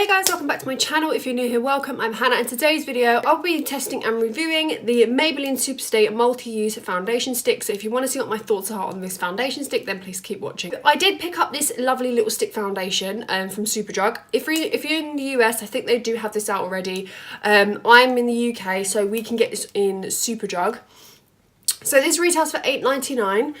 Hey guys, welcome back to my channel. If you're new here, welcome. I'm Hannah, and today's video I'll be testing and reviewing the Maybelline Superstay multi-use foundation stick. So if you want to see what my thoughts are on this foundation stick, then please keep watching. I did pick up this lovely little stick foundation from Superdrug. If you're in the US, I think they do have this out already. I'm in the UK, so we can get this in Superdrug. So this retails for $8.99.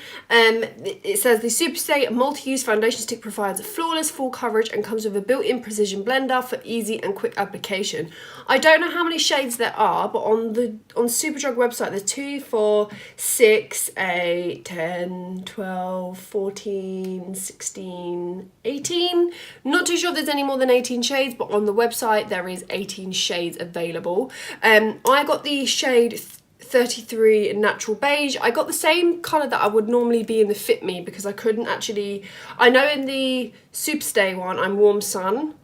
It says the Superstay multi-use foundation stick provides a flawless full coverage and comes with a built-in precision blender for easy and quick application. I don't know how many shades there are, but on Superdrug website there's 2, 4, 6, 8, 10, 12, 14, 16, 18. Not too sure if there's any more than 18 shades, but on the website there is 18 shades available. I got the shade 33 Natural Beige. I got the same colour that I would normally be in the Fit Me because I couldn't actually... I know in the Superstay one I'm Warm Sun,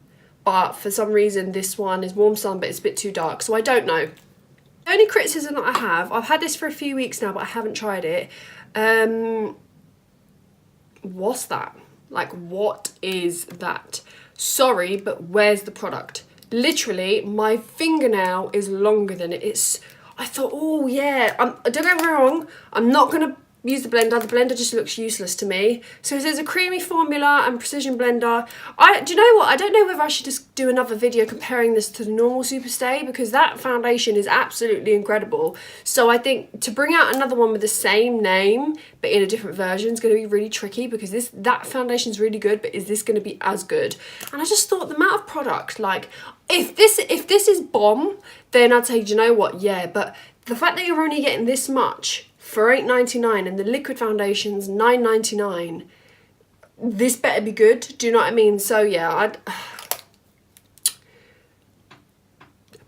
but for some reason this one is Warm Sun but it's a bit too dark, so I don't know. The only criticism that I have, I've had this for a few weeks now but I haven't tried it. What's that? Like, what is that? Sorry, but where's the product? Literally, my fingernail is longer than it is. I thought, oh yeah, don't get me wrong, I'm not going to use the blender. The blender just looks useless to me. So there's a creamy formula and precision blender. Do you know what? I don't know whether I should just do another video comparing this to the normal Superstay because that foundation is absolutely incredible. So I think to bring out another one with the same name but in a different version is going to be really tricky because that foundation is really good, but is this going to be as good? And I just thought the amount of product, like if this is bomb, then I'd say, do you know what? Yeah, but the fact that you're only getting this much for $8.99 and the liquid foundation's $9.99, this better be good. Do you know what I mean? So yeah,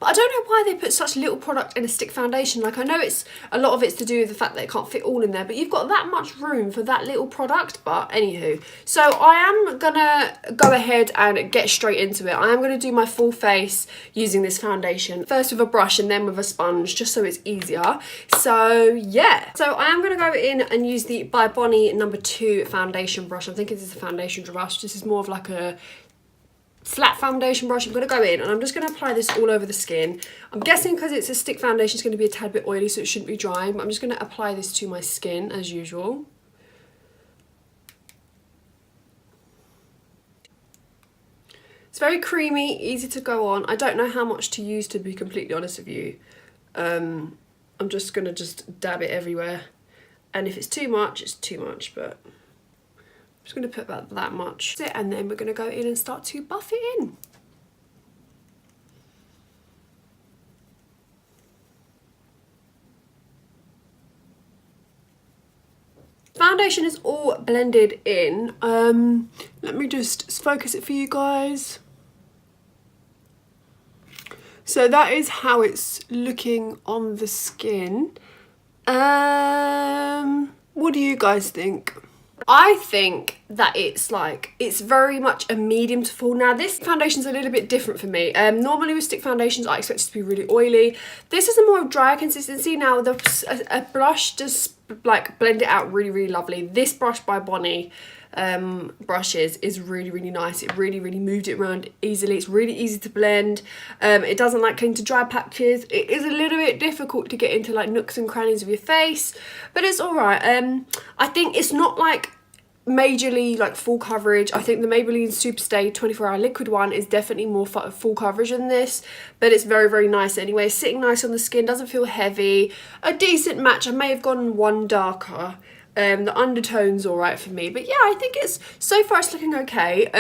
But I don't know why they put such little product in a stick foundation. Like, I know it's a lot of it's to do with the fact that it can't fit all in there, but you've got that much room for that little product. But anywho, so I am gonna go ahead and get straight into it. I am gonna do my full face using this foundation, first with a brush and then with a sponge, just so it's easier. So yeah, so I am gonna go in and use the By Bonnie number 2 foundation brush. I'm thinking this is a foundation brush. This is more of like a flat foundation brush. I'm going to go in and I'm just going to apply this all over the skin. I'm guessing because it's a stick foundation it's going to be a tad bit oily, so it shouldn't be drying, but I'm just going to apply this to my skin as usual. It's very creamy, easy to go on. I don't know how much to use, to be completely honest with you. I'm just going to dab it everywhere, and if it's too much, it's too much, but I'm just going to put about that much, and then we're going to go in and start to buff it in. Foundation is all blended in. Let me just focus it for you guys. So that is how it's looking on the skin. What do you guys think? I think that it's very much a medium to full. Now this foundation's a little bit different for me. Normally with stick foundations I expect it to be really oily. This is a more dry consistency. Now a brush does like blend it out really, really lovely. This brush by Bonnie brushes is really, really nice. It really, really moved it around easily. It's really easy to blend. It doesn't like cling to dry patches. It is a little bit difficult to get into like nooks and crannies of your face, but it's all right. I think it's not like majorly like full coverage. I think the Maybelline Superstay 24-hour liquid one is definitely more full coverage than this, but it's very, very nice anyway. It's sitting nice on the skin, doesn't feel heavy. A decent match. I may have gone one darker. The undertone's all right for me, but yeah, I think so far it's looking okay.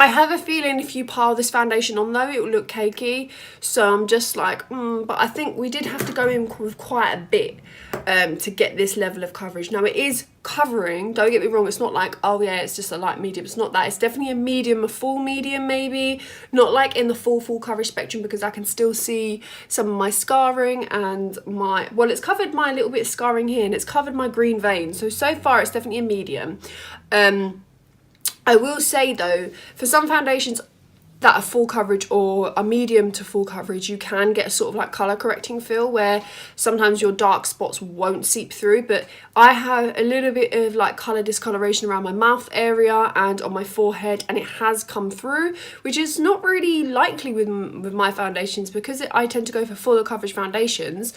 I have a feeling if you pile this foundation on though, it will look cakey. So I'm just like, but I think we did have to go in with quite a bit to get this level of coverage. Now it is covering, don't get me wrong, it's not like, oh yeah, it's just a light medium. It's not that. It's definitely a medium, a full medium maybe. Not like in the full coverage spectrum, because I can still see some of my scarring and well, it's covered my little bit of scarring here and it's covered my green vein. So far it's definitely a medium. I will say though, for some foundations, that are full coverage or a medium to full coverage, you can get a sort of like colour correcting feel where sometimes your dark spots won't seep through, but I have a little bit of like colour discoloration around my mouth area and on my forehead, and it has come through, which is not really likely with my foundations because I tend to go for fuller coverage foundations.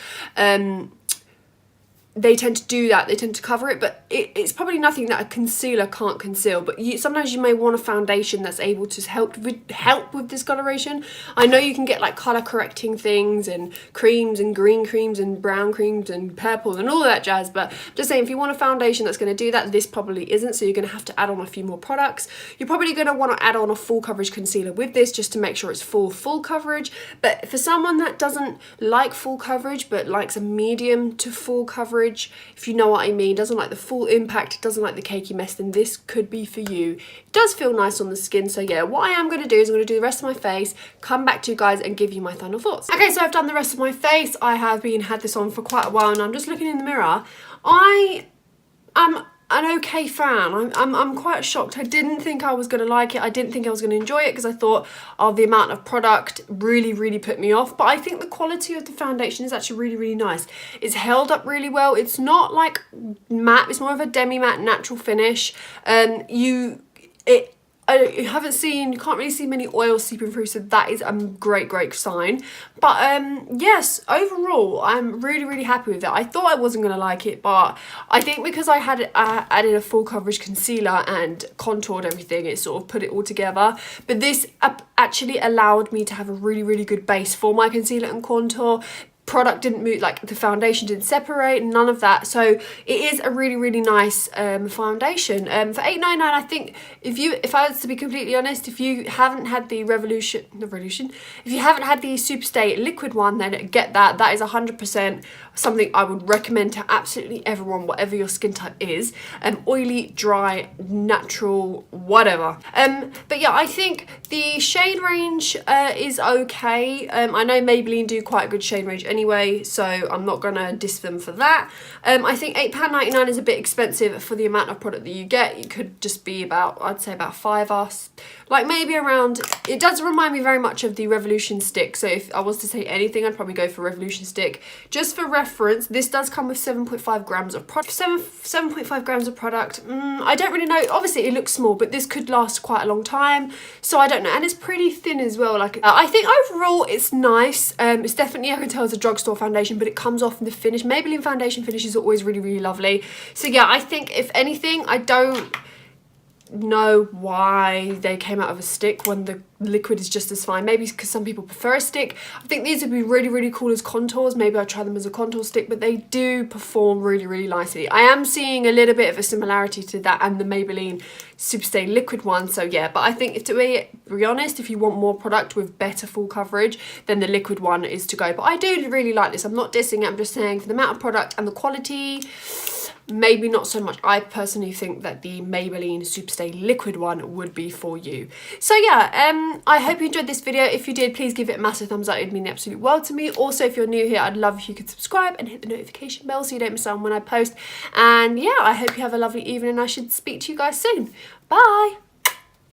They tend to do that, they tend to cover it, but it's probably nothing that a concealer can't conceal. But sometimes you may want a foundation that's able to help with discoloration. I know you can get like colour correcting things and creams and green creams and brown creams and purple and all that jazz, but just saying, if you want a foundation that's going to do that, this probably isn't, so you're going to have to add on a few more products. You're probably going to want to add on a full coverage concealer with this just to make sure it's full coverage. But for someone that doesn't like full coverage but likes a medium to full coverage, if you know what I mean, doesn't like the full impact, doesn't like the cakey mess, then this could be for you. It does feel nice on the skin, so yeah, what I am going to do is I'm going to do the rest of my face, come back to you guys and give you my final thoughts. Okay, so I've done the rest of my face. I have had this on for quite a while and I'm just looking in the mirror. I am an okay fan. I'm quite shocked. I didn't think I was going to like it. I didn't think I was going to enjoy it because I thought, oh, the amount of product really put me off. But I think the quality of the foundation is actually really nice. It's held up really well. It's not like matte. It's more of a demi-matte natural finish. You can't really see many oils seeping through, so that is a great sign. But yes, overall I'm really happy with it. I thought I wasn't going to like it, but I think because I had added a full coverage concealer and contoured everything, it sort of put it all together. But this actually allowed me to have a really good base for my concealer and contour. Product didn't move, like the foundation didn't separate, none of that, so it is a really nice foundation. For $8.99, I think if I was to be completely honest, if you haven't had the if you haven't had the Superstay liquid one, then get that. That is 100% something I would recommend to absolutely everyone, whatever your skin type is, oily, dry, natural, whatever. But yeah, I think the shade range is okay. I know Maybelline do quite a good shade range anyway, so I'm not gonna diss them for that. I think £8.99 is a bit expensive for the amount of product that you get. It could just be about, I'd say about $5, like maybe around. It does remind me very much of the Revolution stick, so if I was to say anything, I'd probably go for Revolution stick. Just for reference, this does come with 7.5 grams of product. 7.5 grams of product, I don't really know. Obviously it looks small, but this could last quite a long time, so I don't know. And it's pretty thin as well. Like I think overall it's nice. It's definitely, I can tell it's a drugstore foundation, but it comes off in the finish. Maybelline foundation finish is always really lovely. So yeah, I think if anything, I don't know why they came out of a stick when the liquid is just as fine. Maybe because some people prefer a stick. I think these would be really cool as contours. Maybe I'll try them as a contour stick, but they do perform really nicely. I am seeing a little bit of a similarity to that and the Maybelline Superstay liquid one, so yeah. But I think, to be honest, if you want more product with better full coverage, then the liquid one is to go. But I do really like this. I'm not dissing it, I'm just saying for the amount of product and the quality, maybe not so much. I personally think that the Maybelline Superstay liquid one would be for you. So yeah, I hope you enjoyed this video. If you did, please give it a massive thumbs up. It'd mean the absolute world to me. Also, if you're new here, I'd love if you could subscribe and hit the notification bell so you don't miss out when I post. And yeah, I hope you have a lovely evening and I should speak to you guys soon. Bye!